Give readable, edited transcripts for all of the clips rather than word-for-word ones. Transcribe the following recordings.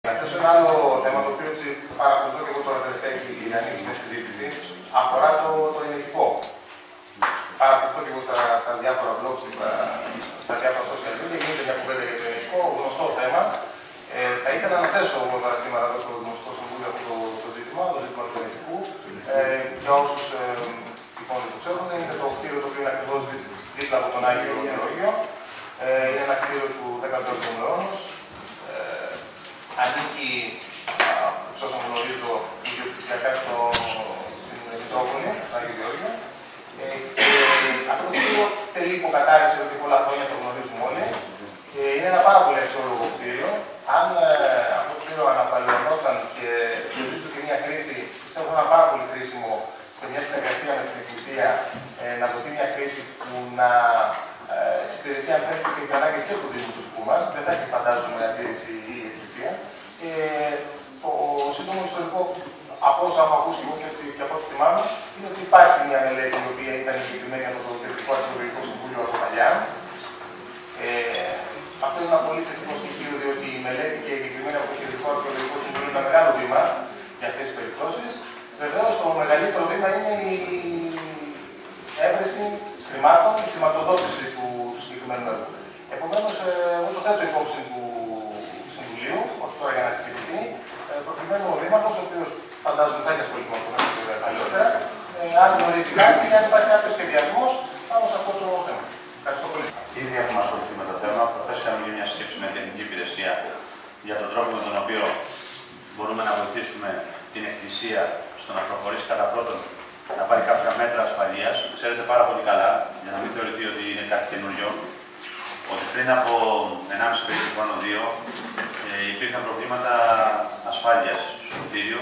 Να θέσω ένα άλλο θέμα το οποίο έτσι παρακολουθώ και εγώ τώρα τελευταία και να ανοίξει μια συζήτηση αφορά το ενεργητικό. Παρακολουθώ και εγώ στα διάφορα blogs και στα διάφορα social media, γίνεται μια κουβέντα για το ενεργητικό, γνωστό θέμα. Θα ήθελα να θέσω εγώ τώρα σήμερα εδώ στο Δημοτικό Συμβούλιο αυτό το ζήτημα του ενεργητικού. Για όσους λοιπόν δεν το ξέρουν, είναι το κτίριο το οποίο είναι ακριβώς δίπλα από τον Άγιο Γεώργιο. Είναι ένα κτίριο του 18ου αιώνα. Ανήκει, εξ όσων γνωρίζω, ιδιοκτησιακά στην Μητρόπολη, στο Άγιο Γεώργιο. Αυτό το κτίριο τελεί υποκατάρρευση εδώ και πολλά χρόνια, το γνωρίζουμε όλοι. Είναι ένα πάρα πολύ αξιόλογο κτίριο. Αν αυτό το κτίριο αναπαλαιωνόταν και διοδίδει και μια κρίση, πιστεύω θα ήταν πάρα πολύ κρίσιμο σε μια συνεργασία με την Εκκλησία να δοθεί μια κρίση που να εξυπηρετεί, αν θέλετε, και τις ανάγκες και του Δήμου του δικού μας. Δεν θα έχει, φαντάζομαι, αντίρρηση η Εκκλησία. Το σύντομο ιστορικό, από όσα έχω ακούσει εγώ και από ό,τι θυμάμαι, είναι ότι υπάρχει μια μελέτη η οποία ήταν εγκεκριμένη από το Κεντρικό Αρχαιολογικό Συμβούλιο από παλιά. Αυτό είναι ένα πολύ θετικό στοιχείο, διότι η μελέτη και εγκεκριμένη από το Κεντρικό Αρχαιολογικό Συμβούλιο είναι ένα μεγάλο βήμα για αυτές τις περιπτώσεις. Βεβαίως, το μεγαλύτερο βήμα είναι η έβρεση χρημάτων, η χρηματοδότηση του συγκεκριμένου έργου. Επομένως, εγώ το θέτω υπόψη του Συμβουλίου, όχι τώρα για να συζητηθεί, προκειμένου ο Δήμαρχος, ο οποίος φαντάζομαι θα έχει ασχοληθεί με αυτό παλιότερα, αν γνωρίζει κάτι και αν υπάρχει κάποιος σχεδιασμός πάνω σε αυτό το θέμα. Ευχαριστώ πολύ. Ήδη έχουμε ασχοληθεί με το θέμα. Προχθές είχαμε γίνει μια σκέψη με την Ελληνική Υπηρεσία για τον τρόπο με τον οποίο μπορούμε να βοηθήσουμε την Εκκλησία στο να προχωρήσει κατά πρώτον να πάρει κάποια μέτρα ασφαλείας. Ξέρετε πάρα πολύ καλά, για να μην θεωρηθεί ότι είναι κάτι καινούριο, ότι πριν από 1,5 περίπου χρόνο, 2, υπήρχαν προβλήματα ασφάλειας στο κτίριο.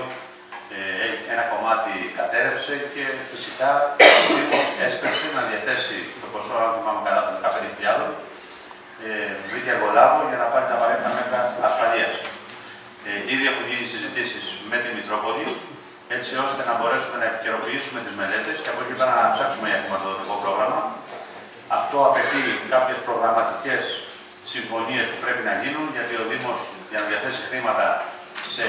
Ένα κομμάτι κατέρευσε και φυσικά ο Δήμος έσπευσε να διαθέσει το ποσό, αν θυμάμαι καλά, των 15.000, βρήκε εργολάβο για να πάρει τα απαραίτητα μέτρα ασφαλείας. Ήδη έχουν γίνει συζητήσεις με τη Μητρόπολη, έτσι ώστε να μπορέσουμε να επικαιροποιήσουμε τις μελέτες και από εκεί πέρα να ψάξουμε για χρηματοδοτικό πρόγραμμα. Αυτό απαιτεί κάποιες προγραμματικές συμφωνίες που πρέπει να γίνουν, γιατί ο Δήμος για να διαθέσει χρήματα σε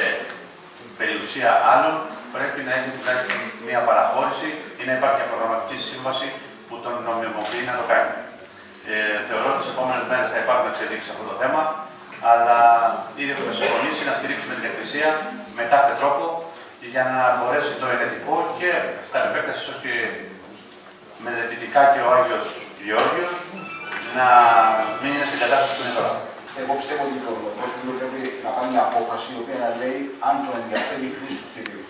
περιουσία άλλων πρέπει να έχει τουλάχιστον μια παραχώρηση ή να υπάρχει μια προγραμματική σύμβαση που τον νομιμοποιεί να το κάνει. Θεωρώ ότι τις επόμενες μέρες θα υπάρχουν εξελίξεις σε αυτό το θέμα, αλλά ήδη έχουμε συμφωνήσει να στηρίξουμε την Εκκλησία με κάθε τρόπο για να μπορέσει το ενετικό και τα επέκταση ίσως και μελετητικά και ο Άγιος Γεώργιος να μην είναι στην κατάσταση που είναι τώρα. Εγώ πιστεύω ότι το Δημοτικό Συμβούλιο πρέπει να πάρει μια απόφαση η οποία να λέει αν τον ενδιαφέρει η χρήση του κτηρίου.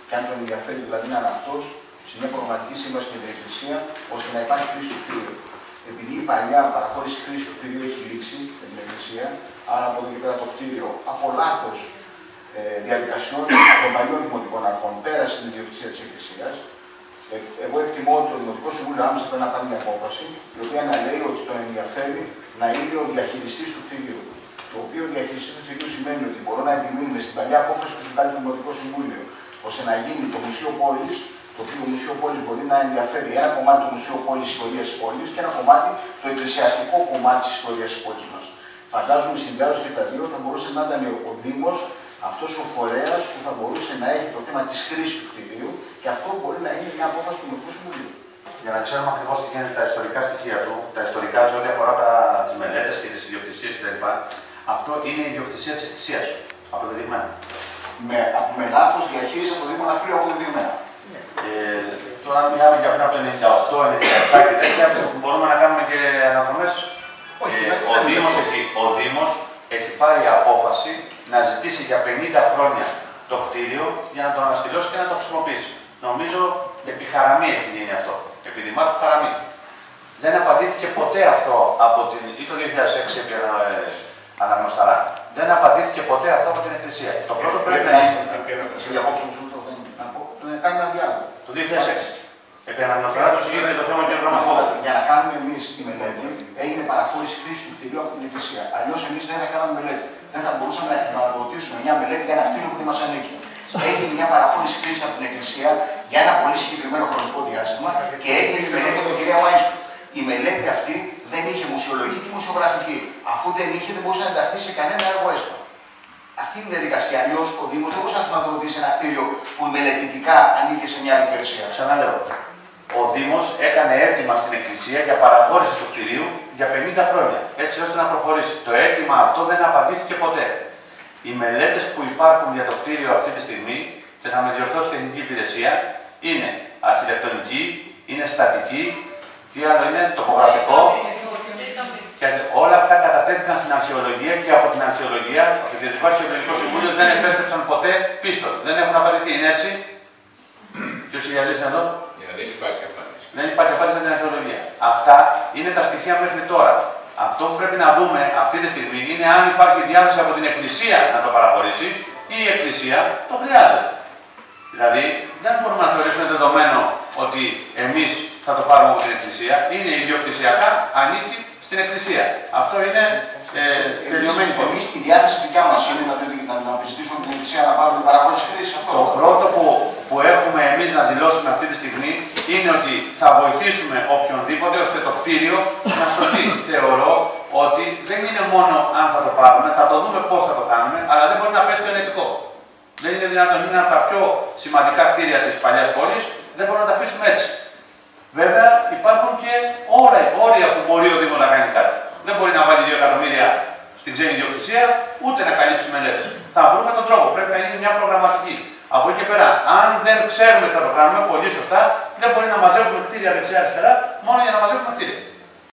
Και αν τον ενδιαφέρει δηλαδή να είναι αυτό σε μια προγραμματική σύμβαση με την Εκκλησία, ώστε να υπάρχει χρήση του κτηρίου. Επειδή η παλιά παραχώρηση χρήση του κτηρίου έχει λήξει με την Εκκλησία, άρα από εδώ και πέρα το κτίριο από λάθος διαδικασιών των παλιών δημοτικών αρχών πέρασε στην ιδιοκτησία της Εκκλησίας. Εγώ εκτιμώ ότι το Δημοτικό Συμβούλιο άμεσα πρέπει να πάρει μια απόφαση, η οποία να λέει ότι τον ενδιαφέρει να είναι ο διαχειριστής του κτηρίου. Το οποίο ο διαχειριστής του κτηρίου σημαίνει ότι μπορώ να επιμείνουμε στην παλιά απόφαση που έχει πάρει το Δημοτικό Συμβούλιο, ώστε να γίνει το Μουσείο Πόλης, το οποίο το Μουσείο Πόλης μπορεί να ενδιαφέρει ένα κομμάτι του Μουσείου Πόλης ιστορίας της πόλης και ένα κομμάτι το εκκλησιαστικό κομμάτι της ιστορίας της πόλης μας. Φαντάζομαι συνδυάζοντας και τα δύο θα μπορούσε να ήταν ο Δήμος αυτός ο φορέας που θα μπορούσε να έχει το θέμα της χρήσης του κτηρίου και αυτό μπορεί να είναι μια απόφαση του Δημοτικού Συμβουλίου. Για να ξέρουμε ακριβώς τι γίνεται τα ιστορικά στοιχεία του, τα ιστορικά σε ό,τι αφορά τις μελέτες και τις ιδιοκτησίες κτλ. Αυτό είναι η ιδιοκτησία της Εκκλησίας. Αποδεδειγμένα. Με λάθος διαχείριση από το Δήμο Ναυπλίου αποδεδειγμένα. Τώρα μιλάμε για πριν από το 98, 97 και τέτοια, μπορούμε να κάνουμε και αναδρομές. Ο Δήμος έχει πάρει απόφαση να ζητήσει για 50 χρόνια το κτίριο για να το αναστηλώσει και να το χρησιμοποιήσει. Νομίζω επί χαραμή έχει γίνει αυτό. Επί Δημάρχου Χαραμή. Δεν απαντήθηκε ποτέ αυτό από την. Ή το 2006 επί αναγνωσταρά. Δεν απαντήθηκε ποτέ αυτό από την Εκκλησία. Το πρώτο πρέπει να είναι. Σε διακόψω να κάνουμε ένα διάλογο. Το 2006. Επί αναγνωσταρά του συγκεκριμένου το θέμα του κ. Για να κάνουμε εμείς τη μελέτη, έγινε παραχώρηση χρήση του κτηρίου από την Εκκλησία. Αλλιώς εμείς δεν θα κάναμε μελέτη. Δεν θα μπορούσαμε να χρηματοδοτήσουμε μια μελέτη για ένα κτίριο που δεν μας ανήκει. Έγινε μια παραχώρηση χρήση από την Εκκλησία για ένα πολύ συγκεκριμένο χρονικό διάστημα και έγινε η μελέτη από την κυρία Μάιστου. Η μελέτη αυτή δεν είχε μουσιολογική και μουσιογραφική. Αφού δεν είχε, δεν μπορούσε να ενταχθεί σε κανένα έργο έστω. αυτή είναι η διαδικασία. Αλλιώς ο Δήμος δεν μπορεί να χρηματοδοτήσει ένα κτίριο που μελετητικά ανήκει σε μια άλλη υπηρεσία. Ξαναλέω. Ο Δήμος έκανε αίτημα στην Εκκλησία για παραχώρηση του κτηρίου για 50 χρόνια, έτσι ώστε να προχωρήσει. Το αίτημα αυτό δεν απαντήθηκε ποτέ. Οι μελέτες που υπάρχουν για το κτίριο αυτή τη στιγμή, και θα με διορθώσει η τεχνική υπηρεσία, είναι αρχιτεκτονική, είναι στατική, τι άλλο είναι, τοπογραφικό. Και όλα αυτά κατατέθηκαν στην αρχαιολογία και από την αρχαιολογία, το Διεθνικό Αρχαιολογικό Συμβούλιο, δεν επέστρεψαν ποτέ πίσω. Δεν έχουν απαντηθεί, είναι έτσι. Ποιος σχεδιαζεί εδώ? Δεν υπάρχει απάντηση. Δεν υπάρχει απάντηση από την αρχαιολογία. Αυτά είναι τα στοιχεία μέχρι τώρα. Αυτό που πρέπει να δούμε αυτή τη στιγμή είναι αν υπάρχει διάθεση από την Εκκλησία να το παραχωρήσει ή η Εκκλησία το χρειάζεται. Δηλαδή, δεν μπορούμε να θεωρήσουμε δεδομένο ότι εμείς θα το πάρουμε από την Εκκλησία. Είναι ιδιοκτησιακά, ανήκει στην Εκκλησία. Αυτό είναι τελειωμένη πορεία. Η διάθεση δικιά μας είναι να επιζητήσουμε την Εκκλησία να πάρουμε την παραχώρηση χρήση. Το πρώτο που έχουμε εμείς να δηλώσουμε αυτή τη στιγμή είναι ότι θα βοηθήσουμε οποιονδήποτε ώστε το κτίριο να σωθεί. Θεωρώ ότι δεν είναι μόνο αν θα το πάρουμε, θα το δούμε πώς θα το κάνουμε, αλλά δεν μπορεί να πέσει το ενετικό. Δεν είναι δυνατόν, είναι από τα πιο σημαντικά κτίρια της παλιάς πόλης, δεν μπορούμε να τα αφήσουμε έτσι. Βέβαια υπάρχουν και όρια που μπορεί ο Δήμος να κάνει κάτι. Δεν μπορεί να βάλει 2 εκατομμύρια στην ξένη ιδιοκτησία, ούτε να καλύψει μελέτες. Θα βρούμε τον τρόπο, πρέπει να γίνει μια προγραμματική. Από εκεί και πέρα, αν δεν ξέρουμε τι θα το κάνουμε, πολύ σωστά, δεν μπορεί να μαζεύουμε κτίρια δεξιά-αριστερά μόνο για να μαζεύουμε κτίρια.